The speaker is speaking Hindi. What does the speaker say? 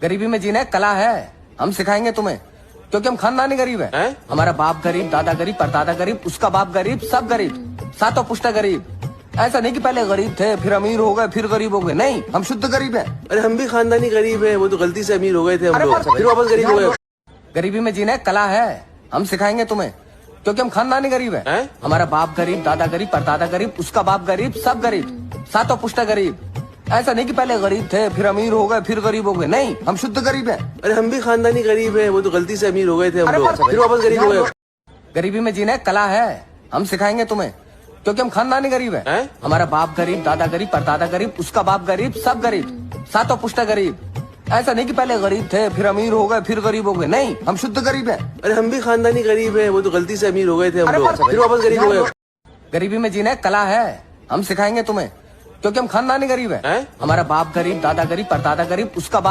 गरीबी में जीना एक कला है, हम सिखाएंगे तुम्हें, क्योंकि हम खानदानी गरीब है। हमारा बाप गरीब, दादा गरीब, परदादा गरीब, उसका बाप गरीब, सब गरीब, सातों पुश्ता गरीब। ऐसा नहीं कि पहले गरीब थे फिर अमीर हो गए फिर गरीब हो गए, नहीं, हम शुद्ध गरीब हैं। अरे हम भी खानदानी गरीब हैं, वो तो गलती से अमीर हो गए थे हम लोग, फिर वापस गरीब हो गए। गरीबी में जीना एक कला है, हम सिखाएंगे तुम्हें, क्योंकि हम खानदानी गरीब है। हमारा बाप गरीब, दादा गरीब, परदादा गरीब, उसका बाप गरीब, सब गरीब, सातों पुश्ता गरीब। ऐसा नहीं कि पहले गरीब थे फिर अमीर हो गए फिर गरीब हो गए, नहीं, हम शुद्ध गरीब हैं। अरे हम भी खानदानी गरीब हैं, वो तो गलती से अमीर हो गए थे हम लोग, फिर वापस गरीब हो गए। गरीबी में जीना एक कला है, हम सिखाएंगे तुम्हें, क्योंकि हम खानदानी गरीब है। हमारा बाप गरीब, दादा गरीब, परदादा गरीब, उसका बाप गरीब, सब गरीब, सातों पुश्ता गरीब। ऐसा नहीं कि पहले गरीब थे फिर अमीर हो गए फिर गरीब हो गए, नहीं, हम शुद्ध गरीब हैं। अरे हम भी खानदानी गरीब हैं, वो तो गलती से अमीर हो गए थे हम लोग, फिर वापस गरीब हो गए। गरीबी में जीना एक कला है, हम सिखाएंगे तुम्हें, क्योंकि हम खानदानी गरीब है। हमारा बाप गरीब, दादा गरीब, परदादा गरीब, उसका बाप